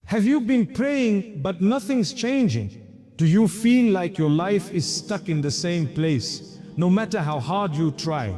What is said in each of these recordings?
Have you been praying but nothing's changing? Do you feel like your life is stuck in the same place, no matter how hard you try?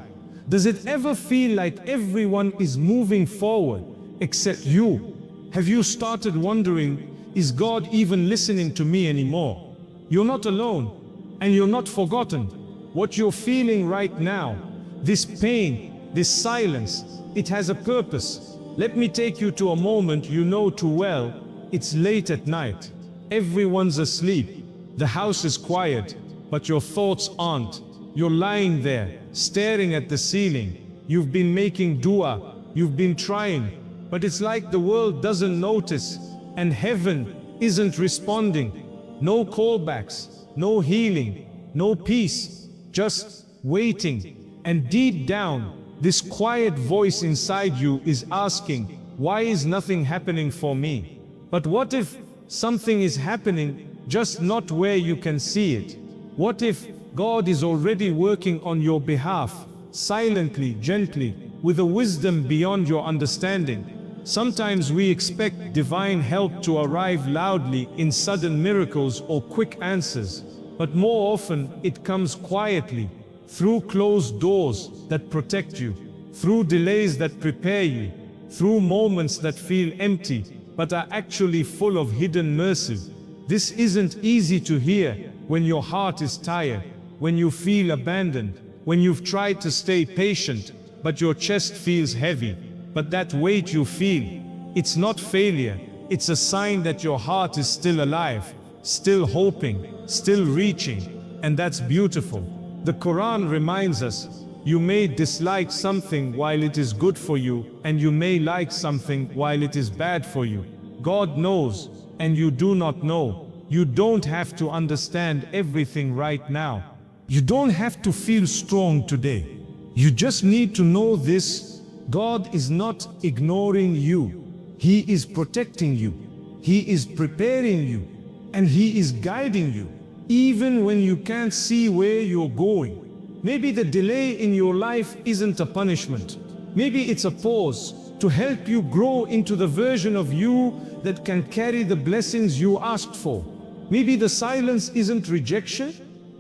Does it ever feel like everyone is moving forward except you? Have you started wondering, is God even listening to me anymore? You're not alone, and you're not forgotten. What you're feeling right now, this pain, this silence, it has a purpose. Let me take you to a moment you know too well. It's late at night. Everyone's asleep. The house is quiet, but your thoughts aren't. You're lying there, staring at the ceiling. You've been making dua, you've been trying, but it's like the world doesn't notice, and heaven isn't responding. No callbacks, no healing, no peace, just waiting. And deep down, this quiet voice inside you is asking, why is nothing happening for me? But what if something is happening, just not where you can see it? What if God is already working on your behalf, silently, gently, with a wisdom beyond your understanding? Sometimes we expect divine help to arrive loudly in sudden miracles or quick answers, but more often it comes quietly, through closed doors that protect you, through delays that prepare you, through moments that feel empty but are actually full of hidden mercy. This isn't easy to hear when your heart is tired, when you feel abandoned, when you've tried to stay patient, but your chest feels heavy. But that weight you feel, it's not failure, it's a sign that your heart is still alive, still hoping, still reaching, and that's beautiful. The Quran reminds us, you may dislike something while it is good for you, and you may like something while it is bad for you. God knows, and you do not know. You don't have to understand everything right now. You don't have to feel strong today. You just need to know this: God is not ignoring you. He is protecting you. He is preparing you. And He is guiding you, even when you can't see where you're going. Maybe the delay in your life isn't a punishment. Maybe it's a pause to help you grow into the version of you that can carry the blessings you asked for. Maybe the silence isn't rejection.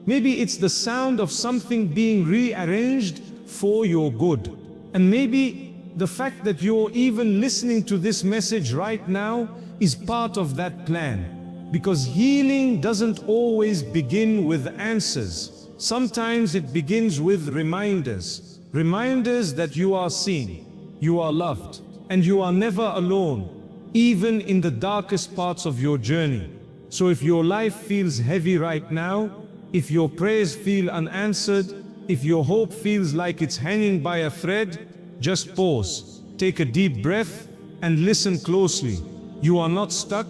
Maybe it's the sound of something being rearranged for your good. And maybe the fact that you're even listening to this message right now is part of that plan. Because healing doesn't always begin with answers. Sometimes it begins with reminders. Reminders that you are seen, you are loved, and you are never alone, even in the darkest parts of your journey. So if your life feels heavy right now, if your prayers feel unanswered, if your hope feels like it's hanging by a thread, just pause, take a deep breath, and listen closely. You are not stuck,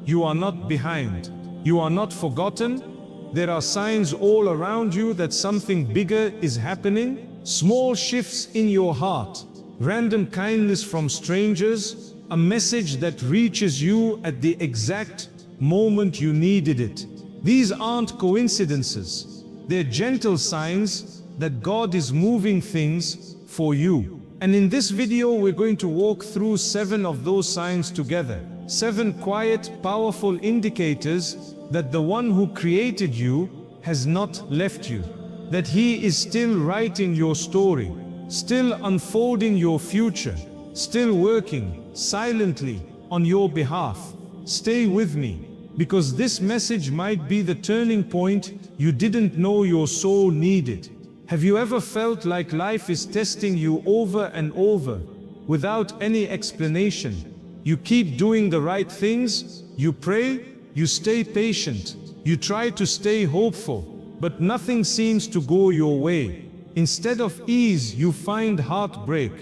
you are not behind, you are not forgotten. There are signs all around you that something bigger is happening. Small shifts in your heart, random kindness from strangers, a message that reaches you at the exact moment you needed it. These aren't coincidences. They're gentle signs that God is moving things for you. And in this video, we're going to walk through 7 of those signs together. 7 quiet, powerful indicators that the one who created you has not left you. That He is still writing your story, still unfolding your future, still working silently on your behalf. Stay with me, because this message might be the turning point you didn't know your soul needed. Have you ever felt like life is testing you over and over, without any explanation? You keep doing the right things, you pray, you stay patient, you try to stay hopeful, but nothing seems to go your way. Instead of ease, you find heartbreak.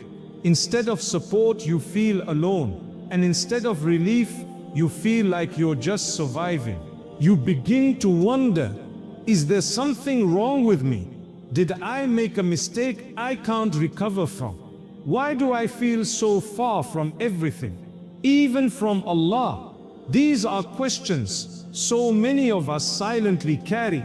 Instead of support, you feel alone. And instead of relief, you feel like you're just surviving. You begin to wonder, is there something wrong with me? Did I make a mistake I can't recover from? Why do I feel so far from everything, even from Allah? These are questions so many of us silently carry.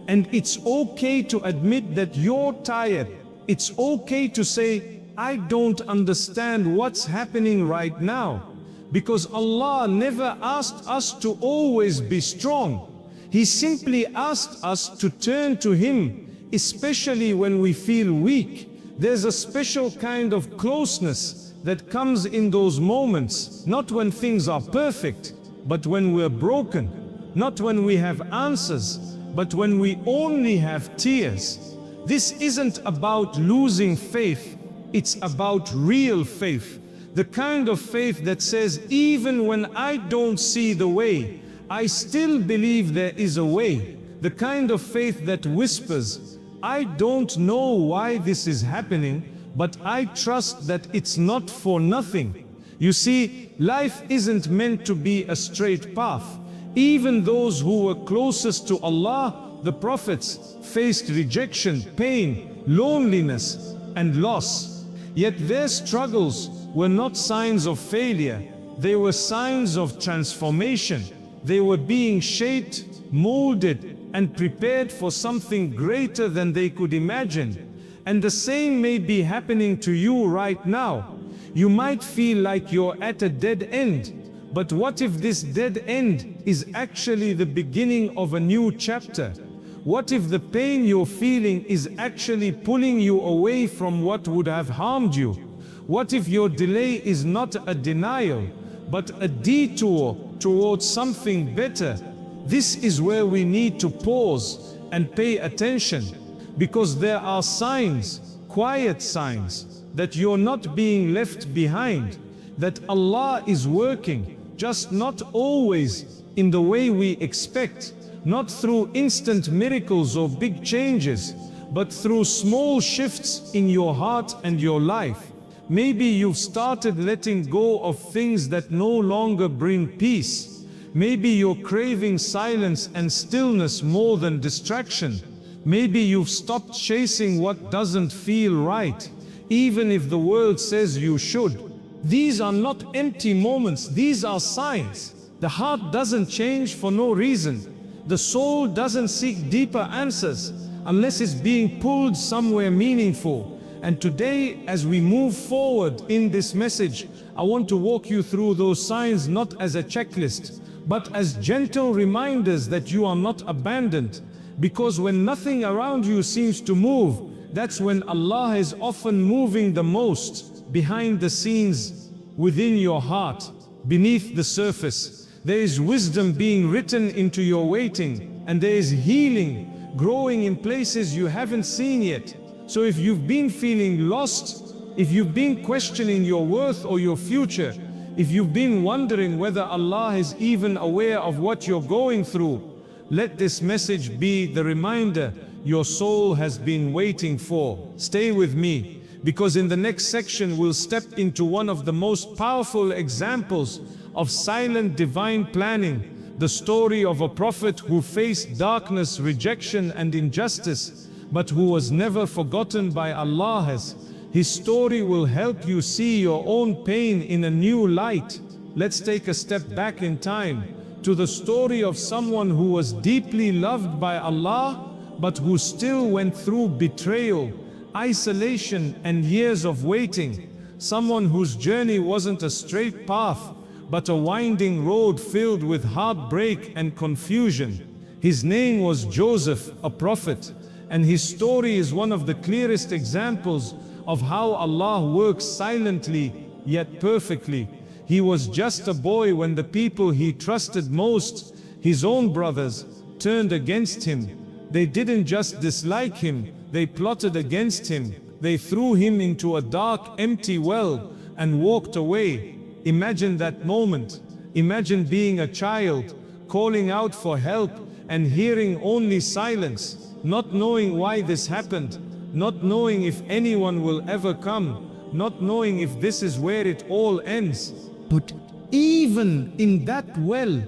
And it's okay to admit that you're tired. It's okay to say, I don't understand what's happening right now. Because Allah never asked us to always be strong. He simply asked us to turn to Him, especially when we feel weak. There's a special kind of closeness that comes in those moments, not when things are perfect, but when we're broken, not when we have answers, but when we only have tears. This isn't about losing faith, it's about real faith. The kind of faith that says, even when I don't see the way, I still believe there is a way. The kind of faith that whispers, I don't know why this is happening, but I trust that it's not for nothing. You see, life isn't meant to be a straight path. Even those who were closest to Allah, the prophets, faced rejection, pain, loneliness, and loss. Yet their struggles were not signs of failure. They were signs of transformation. They were being shaped, molded, and prepared for something greater than they could imagine. And the same may be happening to you right now. You might feel like you're at a dead end. But what if this dead end is actually the beginning of a new chapter? What if the pain you're feeling is actually pulling you away from what would have harmed you? What if your delay is not a denial, but a detour towards something better? This is where we need to pause and pay attention, because there are signs, quiet signs, that you're not being left behind, that Allah is working, just not always in the way we expect, not through instant miracles or big changes, but through small shifts in your heart and your life. Maybe you've started letting go of things that no longer bring peace. Maybe you're craving silence and stillness more than distraction. Maybe you've stopped chasing what doesn't feel right, even if the world says you should. These are not empty moments, these are signs. The heart doesn't change for no reason. The soul doesn't seek deeper answers unless it's being pulled somewhere meaningful. And today, as we move forward in this message, I want to walk you through those signs not as a checklist, but as gentle reminders that you are not abandoned. Because when nothing around you seems to move, that's when Allah is often moving the most. Behind the scenes, within your heart, beneath the surface, there is wisdom being written into your waiting, and there is healing growing in places you haven't seen yet. So if you've been feeling lost, if you've been questioning your worth or your future, if you've been wondering whether Allah is even aware of what you're going through, let this message be the reminder your soul has been waiting for. Stay with me, because in the next section we'll step into one of the most powerful examples of silent divine planning, the story of a prophet who faced darkness, rejection, and injustice, but who was never forgotten by Allah. His story will help you see your own pain in a new light. Let's take a step back in time to the story of someone who was deeply loved by Allah, but who still went through betrayal, isolation, and years of waiting. Someone whose journey wasn't a straight path, but a winding road filled with heartbreak and confusion. His name was Joseph, a prophet, and his story is one of the clearest examples of how Allah works silently yet perfectly. He was just a boy when the people he trusted most, his own brothers, turned against him. They didn't just dislike him, they plotted against him. They threw him into a dark, empty well and walked away. Imagine that moment. Imagine being a child, calling out for help and hearing only silence, not knowing why this happened, not knowing if anyone will ever come, not knowing if this is where it all ends. But even in that well,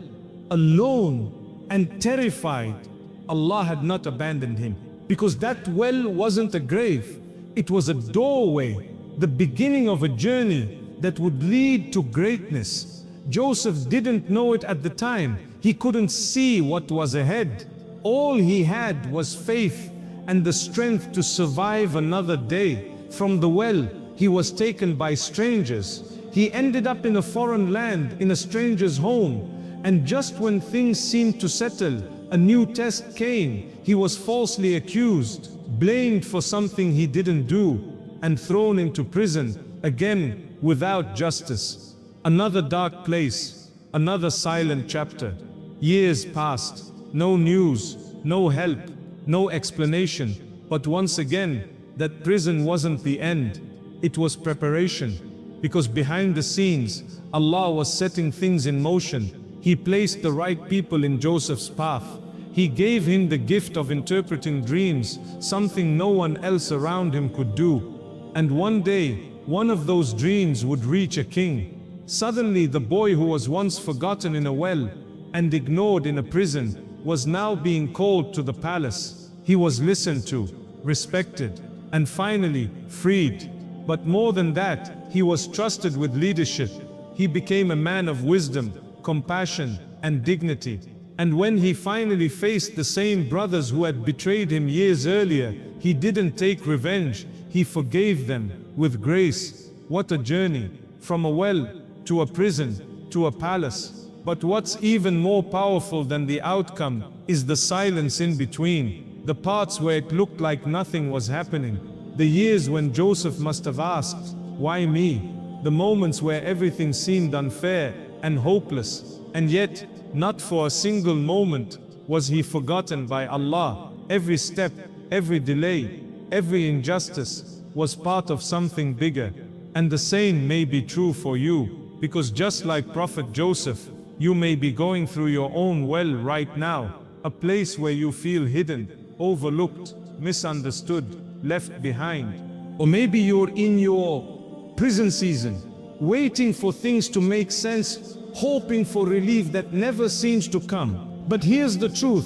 alone and terrified, Allah had not abandoned him. Because that well wasn't a grave, it was a doorway, the beginning of a journey that would lead to greatness. Joseph didn't know it at the time. He couldn't see what was ahead. All he had was faith and the strength to survive another day. From the well, he was taken by strangers. He ended up in a foreign land, in a stranger's home. And just when things seemed to settle, a new test came. He was falsely accused, blamed for something he didn't do, and thrown into prison, again without justice. Another dark place, another silent chapter. Years passed, no news, no help, no explanation. But once again, that prison wasn't the end. It was preparation. Because behind the scenes, Allah was setting things in motion. He placed the right people in Joseph's path. He gave him the gift of interpreting dreams, something no one else around him could do. And one day, one of those dreams would reach a king. Suddenly, the boy who was once forgotten in a well and ignored in a prison was now being called to the palace. He was listened to, respected, and finally freed. But more than that, he was trusted with leadership. He became a man of wisdom, compassion, and dignity. And when he finally faced the same brothers who had betrayed him years earlier, he didn't take revenge, he forgave them with grace. What a journey! From a well, to a prison, to a palace. But what's even more powerful than the outcome is the silence in between, the parts where it looked like nothing was happening, the years when Joseph must have asked, "Why me?" The moments where everything seemed unfair and hopeless, and yet, not for a single moment was he forgotten by Allah. Every step, every delay, every injustice was part of something bigger. And the same may be true for you, because just like Prophet Joseph, you may be going through your own well right now, a place where you feel hidden, overlooked, misunderstood, left behind. Or maybe you're in your prison season, waiting for things to make sense, hoping for relief that never seems to come. But here's the truth.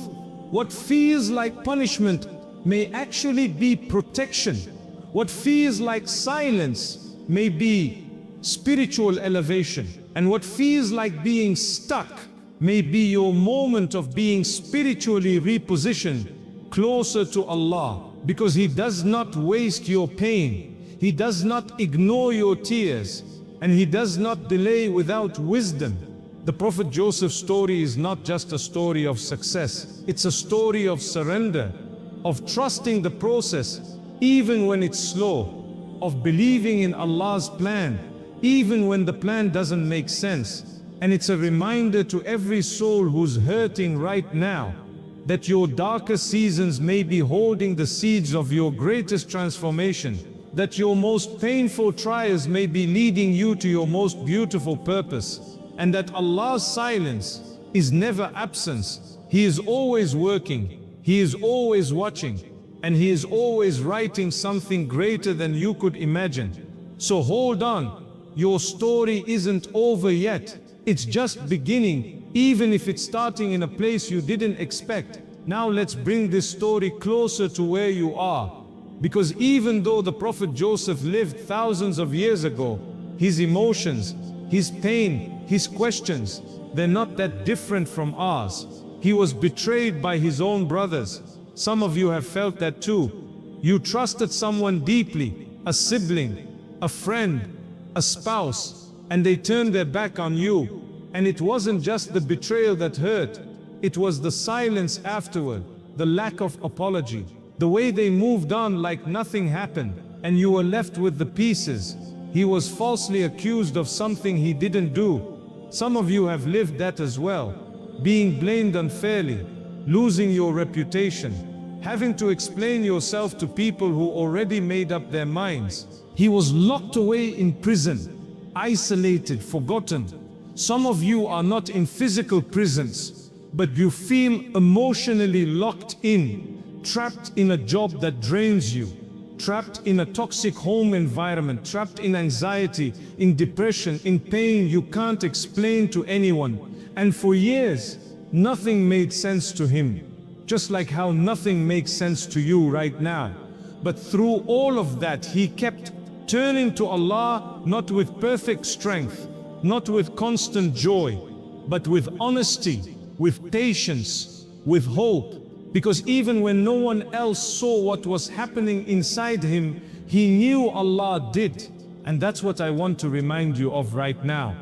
What feels like punishment may actually be protection. What feels like silence may be spiritual elevation. And what feels like being stuck may be your moment of being spiritually repositioned closer to Allah. Because He does not waste your pain. He does not ignore your tears. And He does not delay without wisdom. The Prophet Joseph's story is not just a story of success. It's a story of surrender, of trusting the process, even when it's slow, of believing in Allah's plan, even when the plan doesn't make sense. And it's a reminder to every soul who's hurting right now, that your darker seasons may be holding the seeds of your greatest transformation, that your most painful trials may be leading you to your most beautiful purpose, and that Allah's silence is never absence. He is always working, He is always watching, and He is always writing something greater than you could imagine. So hold on, your story isn't over yet. It's just beginning, even if it's starting in a place you didn't expect. Now let's bring this story closer to where you are. Because even though the Prophet Joseph lived thousands of years ago, his emotions, his pain, his questions, they're not that different from ours. He was betrayed by his own brothers. Some of you have felt that too. You trusted someone deeply, a sibling, a friend, a spouse, and they turned their back on you. And it wasn't just the betrayal that hurt, it was the silence afterward, the lack of apology, the way they moved on like nothing happened, and you were left with the pieces. He was falsely accused of something he didn't do. Some of you have lived that as well, being blamed unfairly, losing your reputation, having to explain yourself to people who already made up their minds. He was locked away in prison, isolated, forgotten. Some of you are not in physical prisons, but you feel emotionally locked in, trapped in a job that drains you, trapped in a toxic home environment, trapped in anxiety, in depression, in pain you can't explain to anyone. And for years, nothing made sense to him, just like how nothing makes sense to you right now. But through all of that, he kept turning to Allah, not with perfect strength, not with constant joy, but with honesty, with patience, with hope. Because even when no one else saw what was happening inside him, he knew Allah did. And that's what I want to remind you of right now.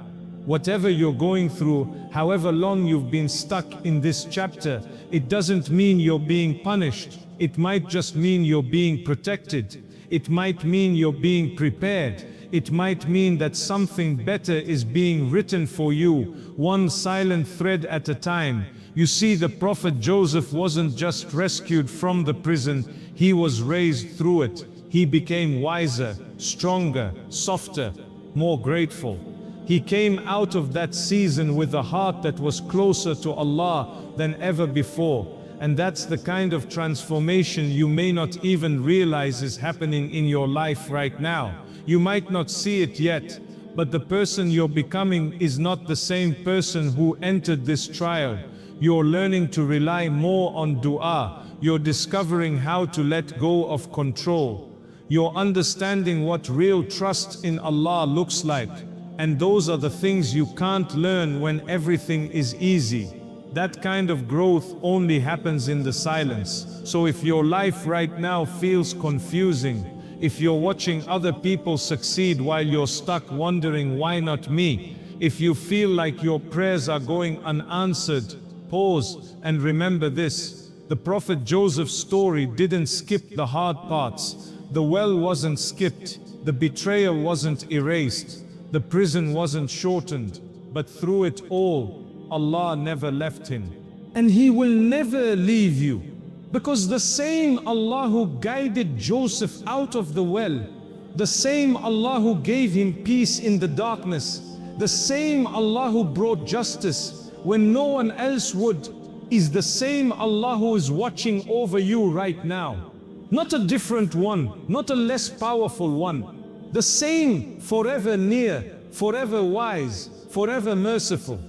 Whatever you're going through, however long you've been stuck in this chapter, it doesn't mean you're being punished. It might just mean you're being protected. It might mean you're being prepared. It might mean that something better is being written for you, one silent thread at a time. You see, the Prophet Joseph wasn't just rescued from the prison, he was raised through it. He became wiser, stronger, softer, more grateful. He came out of that season with a heart that was closer to Allah than ever before. And that's the kind of transformation you may not even realize is happening in your life right now. You might not see it yet, but the person you're becoming is not the same person who entered this trial. You're learning to rely more on dua. You're discovering how to let go of control. You're understanding what real trust in Allah looks like. And those are the things you can't learn when everything is easy. That kind of growth only happens in the silence. So if your life right now feels confusing, if you're watching other people succeed while you're stuck wondering why not me, if you feel like your prayers are going unanswered, pause and remember this. The Prophet Joseph's story didn't skip the hard parts. The well wasn't skipped. The betrayal wasn't erased. The prison wasn't shortened. But through it all, Allah never left him. And He will never leave you. Because the same Allah who guided Joseph out of the well, the same Allah who gave him peace in the darkness, the same Allah who brought justice when no one else would, is the same Allah who is watching over you right now. Not a different one, not a less powerful one. The same, forever near, forever wise, forever merciful.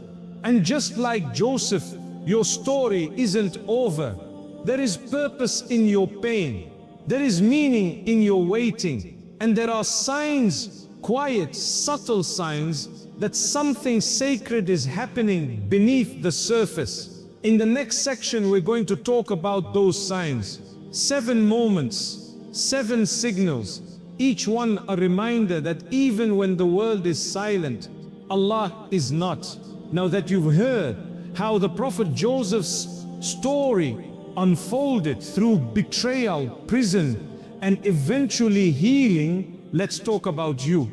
And just like Joseph, your story isn't over. There is purpose in your pain. There is meaning in your waiting. And there are signs, quiet, subtle signs, that something sacred is happening beneath the surface. In the next section, we're going to talk about those signs. 7 moments, 7 signals, each one a reminder that even when the world is silent, Allah is not. Now that you've heard how the Prophet Joseph's story unfolded through betrayal, prison, and eventually healing, let's talk about you.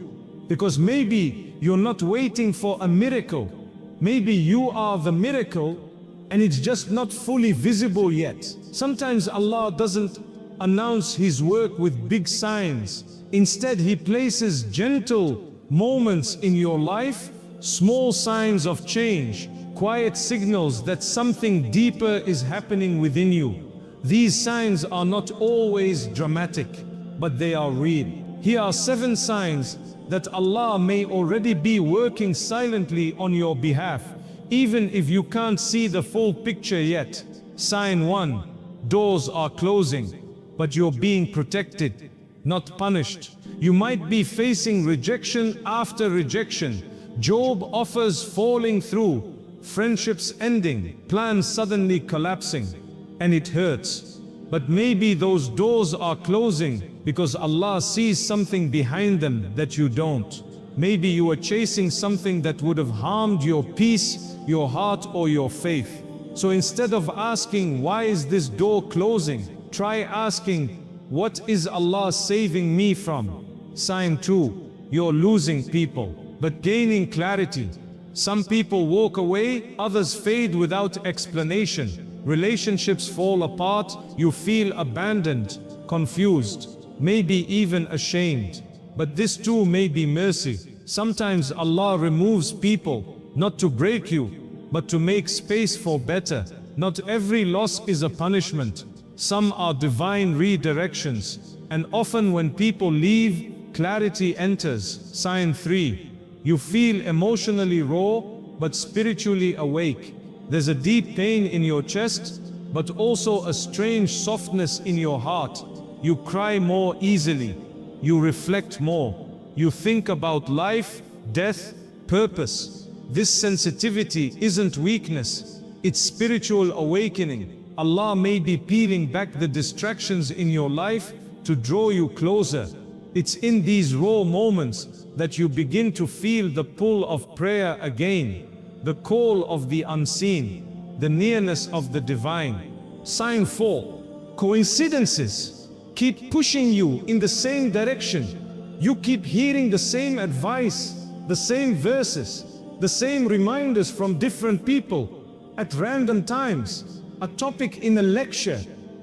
Because maybe you're not waiting for a miracle. Maybe you are the miracle and it's just not fully visible yet. Sometimes Allah doesn't announce His work with big signs. Instead, He places gentle moments in your life, small signs of change, quiet signals that something deeper is happening within you. These signs are not always dramatic, but they are real. Here are 7 signs that Allah may already be working silently on your behalf, even if you can't see the full picture yet. Sign 1. Doors are closing, but you're being protected, not punished. You might be facing rejection after rejection, job offers falling through, friendships ending, plans suddenly collapsing, and it hurts. But maybe those doors are closing because Allah sees something behind them that you don't. Maybe you are chasing something that would have harmed your peace, your heart, or your faith. So instead of asking, why is this door closing? Try asking, what is Allah saving me from? Sign 2. You're losing people, but gaining clarity. Some people walk away, others fade without explanation. Relationships fall apart, you feel abandoned, confused, maybe even ashamed. But this too may be mercy. Sometimes Allah removes people, not to break you, but to make space for better. Not every loss is a punishment. Some are divine redirections. And often when people leave, clarity enters. Sign 3. You feel emotionally raw, but spiritually awake. There's a deep pain in your chest, but also a strange softness in your heart. You cry more easily. You reflect more. You think about life, death, purpose. This sensitivity isn't weakness, it's spiritual awakening. Allah may be peeling back the distractions in your life to draw you closer. It's in these raw moments that you begin to feel the pull of prayer again, the call of the unseen, the nearness of the divine. Sign 4. Coincidences keep pushing you in the same direction. You keep hearing the same advice, the same verses, the same reminders from different people at random times. A topic in a lecture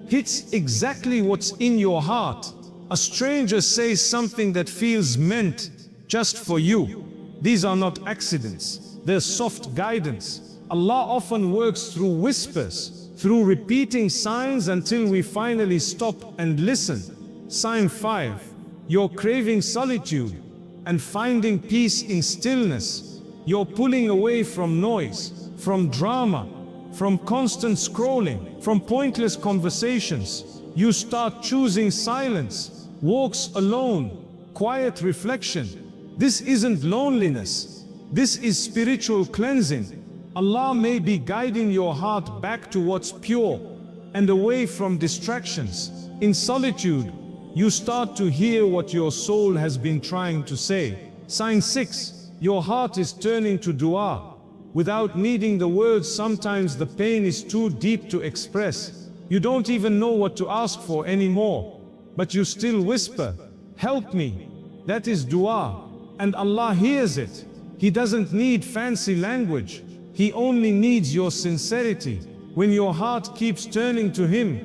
hits exactly what's in your heart. A stranger says something that feels meant just for you. These are not accidents, they're soft guidance. Allah often works through whispers, through repeating signs until we finally stop and listen. Sign 5. You're craving solitude and finding peace in stillness. You're pulling away from noise, from drama, from constant scrolling, from pointless conversations. You start choosing silence, walks alone, quiet reflection. This isn't loneliness. This is spiritual cleansing. Allah may be guiding your heart back to what's pure and away from distractions. In solitude, you start to hear what your soul has been trying to say. Sign 6. Your heart is turning to dua without needing the words. Sometimes the pain is too deep to express. You don't even know what to ask for anymore, but you still whisper, "Help me." That is dua, and Allah hears it. He doesn't need fancy language. He only needs your sincerity. When your heart keeps turning to Him,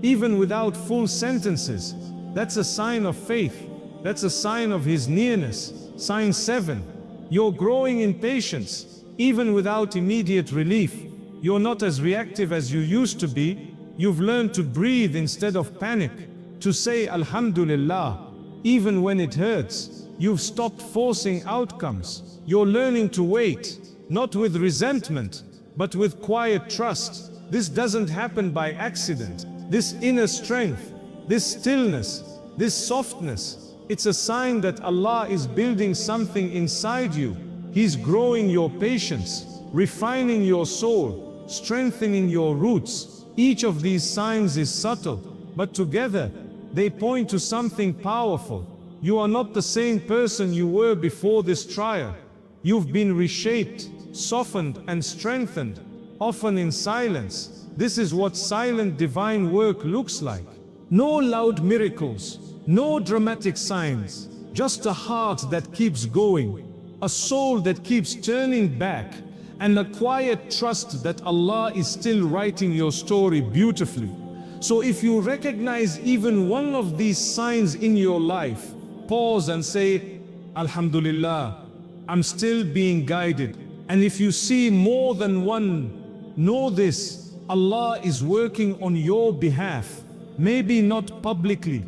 even without full sentences, that's a sign of faith. That's a sign of His nearness. Sign 7. You're growing in patience, even without immediate relief. You're not as reactive as you used to be. You've learned to breathe instead of panic, to say Alhamdulillah, even when it hurts. You've stopped forcing outcomes. You're learning to wait, not with resentment, but with quiet trust. This doesn't happen by accident. This inner strength, this stillness, this softness, it's a sign that Allah is building something inside you. He's growing your patience, refining your soul, strengthening your roots. Each of these signs is subtle, but together they point to something powerful. You are not the same person you were before this trial. You've been reshaped, softened and strengthened, often in silence. This is what silent divine work looks like. No loud miracles, no dramatic signs, just a heart that keeps going, a soul that keeps turning back, and a quiet trust that Allah is still writing your story beautifully. So if you recognize even one of these signs in your life, pause and say, Alhamdulillah, I'm still being guided. And if you see more than one, know this, Allah is working on your behalf. Maybe not publicly,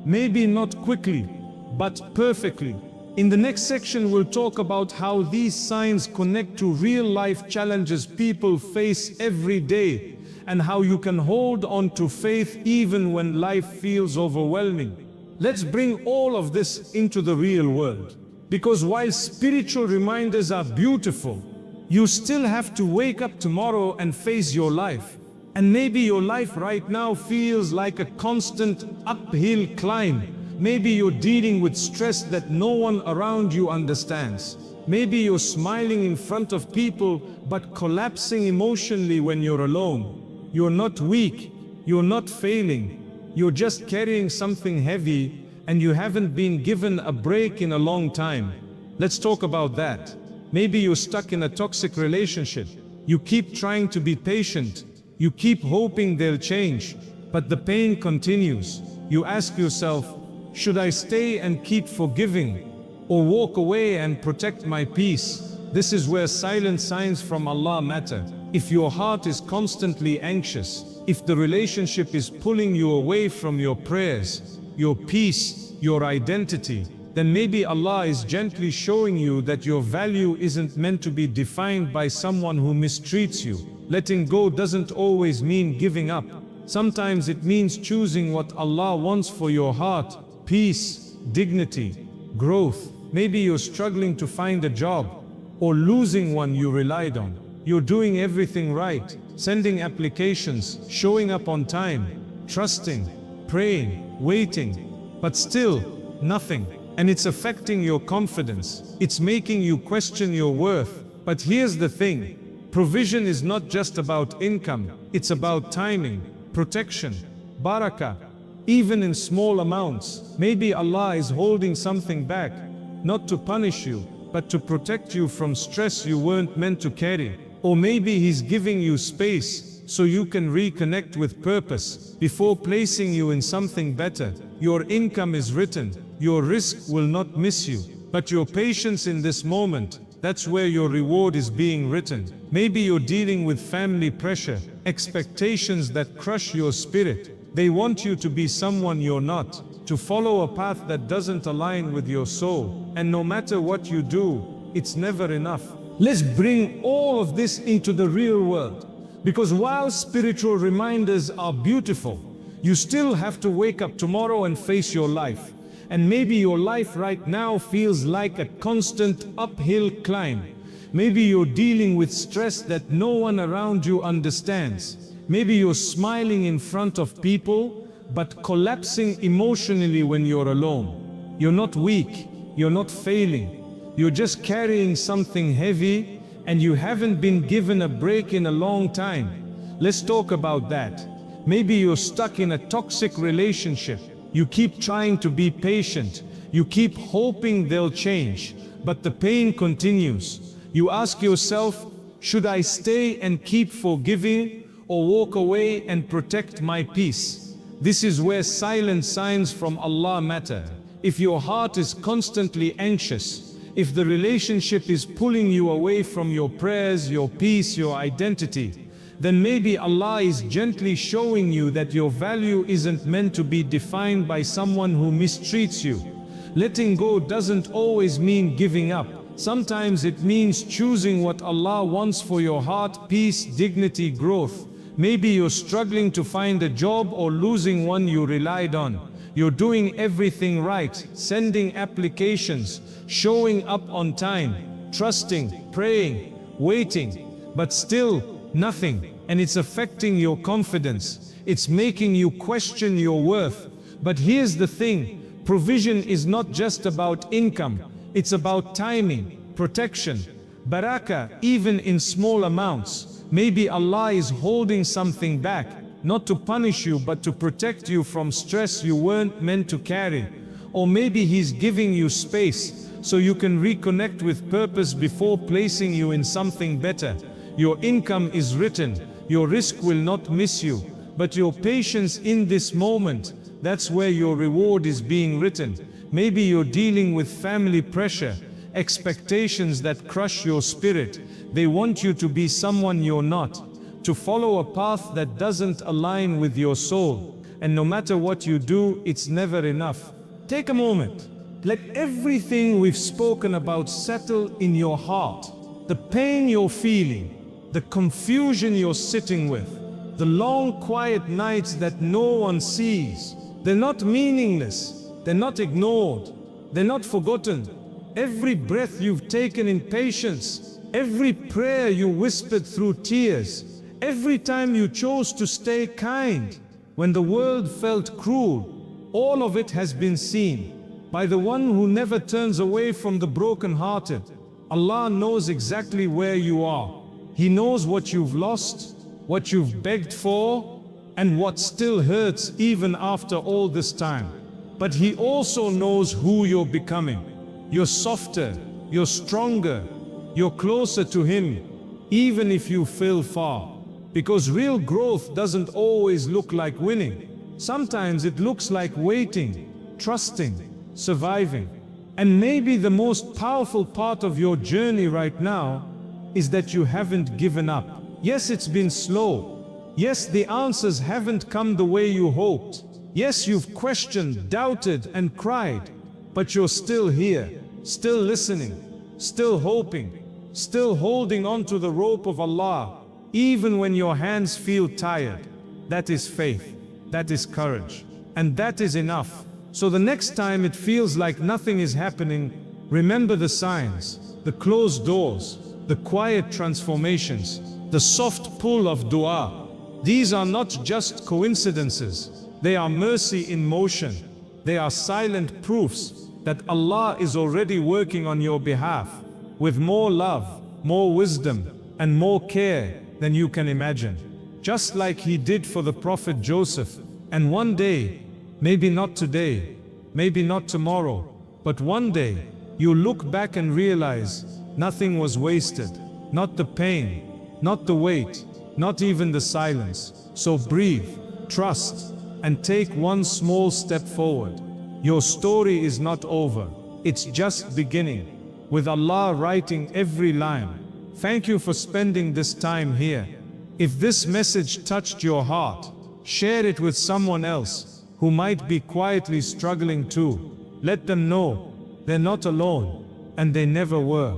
maybe not quickly, but perfectly. In the next section, we'll talk about how these signs connect to real-life challenges people face every day, and how you can hold on to faith even when life feels overwhelming. Let's bring all of this into the real world. Because while spiritual reminders are beautiful, you still have to wake up tomorrow and face your life. And maybe your life right now feels like a constant uphill climb. Maybe you're dealing with stress that no one around you understands. Maybe you're smiling in front of people but collapsing emotionally when you're alone. You're not weak, you're not failing, you're just carrying something heavy, and you haven't been given a break in a long time. Let's talk about that. Maybe you're stuck in a toxic relationship. You keep trying to be patient. You keep hoping they'll change, but the pain continues. You ask yourself, should I stay and keep forgiving, or walk away and protect my peace? This is where silent signs from Allah matter. If your heart is constantly anxious, if the relationship is pulling you away from your prayers, your peace, your identity, then maybe Allah is gently showing you that your value isn't meant to be defined by someone who mistreats you. Letting go doesn't always mean giving up. Sometimes it means choosing what Allah wants for your heart: peace, dignity, growth. Maybe you're struggling to find a job, or losing one you relied on. You're doing everything right, sending applications, showing up on time, trusting, praying, waiting, but still, Nothing. And it's affecting your confidence. It's making you question your worth. But here's the thing. Provision is not just about income. It's about timing, protection, barakah. Even in small amounts, maybe Allah is holding something back, not to punish you, but to protect you from stress you weren't meant to carry. Or maybe He's giving you space so you can reconnect with purpose before placing you in something better. Your income is written, your risk will not miss you, but your patience in this moment, that's where your reward is being written. Maybe you're dealing with family pressure, expectations that crush your spirit. They want you to be someone you're not, to follow a path that doesn't align with your soul. And no matter what you do, it's never enough. Let's bring all of this into the real world. Because while spiritual reminders are beautiful, you still have to wake up tomorrow and face your life. And maybe your life right now feels like a constant uphill climb. Maybe you're dealing with stress that no one around you understands. Maybe you're smiling in front of people, but collapsing emotionally when you're alone. You're not weak, you're not failing. You're just carrying something heavy, and you haven't been given a break in a long time. Let's talk about that. Maybe you're stuck in a toxic relationship. You keep trying to be patient. You keep hoping they'll change, but the pain continues. You ask yourself, should I stay and keep forgiving, or walk away and protect my peace? This is where silent signs from Allah matter. If your heart is constantly anxious, if the relationship is pulling you away from your prayers, your peace, your identity, then maybe Allah is gently showing you that your value isn't meant to be defined by someone who mistreats you. Letting go doesn't always mean giving up. Sometimes it means choosing what Allah wants for your heart: peace, dignity, growth. Maybe you're struggling to find a job or losing one you relied on. You're doing everything right, sending applications, showing up on time, trusting, praying, waiting, but still nothing. And it's affecting your confidence. It's making you question your worth. But here's the thing, provision is not just about income. It's about timing, protection, barakah, even in small amounts. Maybe Allah is holding something back, not to punish you, but to protect you from stress you weren't meant to carry. Or maybe He's giving you space so you can reconnect with purpose before placing you in something better. Your income is written, your risk will not miss you, but your patience in this moment, that's where your reward is being written. Maybe you're dealing with family pressure, expectations that crush your spirit. They want you to be someone you're not, to follow a path that doesn't align with your soul. And no matter what you do, it's never enough. Take a moment. Let everything we've spoken about settle in your heart. The pain you're feeling, the confusion you're sitting with, the long quiet nights that no one sees. They're not meaningless. They're not ignored. They're not forgotten. Every breath you've taken in patience, every prayer you whispered through tears, every time you chose to stay kind when the world felt cruel, all of it has been seen by the one who never turns away from the broken-hearted. Allah knows exactly where you are. He knows what you've lost, what you've begged for, and what still hurts even after all this time. But He also knows who you're becoming. You're softer, you're stronger, you're closer to Him, even if you feel far. Because real growth doesn't always look like winning. Sometimes it looks like waiting, trusting, surviving. And maybe the most powerful part of your journey right now is that you haven't given up. Yes, it's been slow. Yes, the answers haven't come the way you hoped. Yes, you've questioned, doubted, and cried. But you're still here, still listening, still hoping, still holding on to the rope of Allah, even when your hands feel tired. That is faith, that is courage, and that is enough. So the next time it feels like nothing is happening, remember the signs, the closed doors, the quiet transformations, the soft pull of dua. These are not just coincidences, they are mercy in motion. They are silent proofs that Allah is already working on your behalf with more love, more wisdom, and more care than you can imagine. Just like He did for the Prophet Joseph. And one day, maybe not today, maybe not tomorrow, but one day, you'll look back and realize nothing was wasted. Not the pain, not the weight, not even the silence. So breathe, trust, and take one small step forward. Your story is not over. It's just beginning, with Allah writing every line. Thank you for spending this time here. If this message touched your heart, share it with someone else who might be quietly struggling too. Let them know they're not alone, and they never were.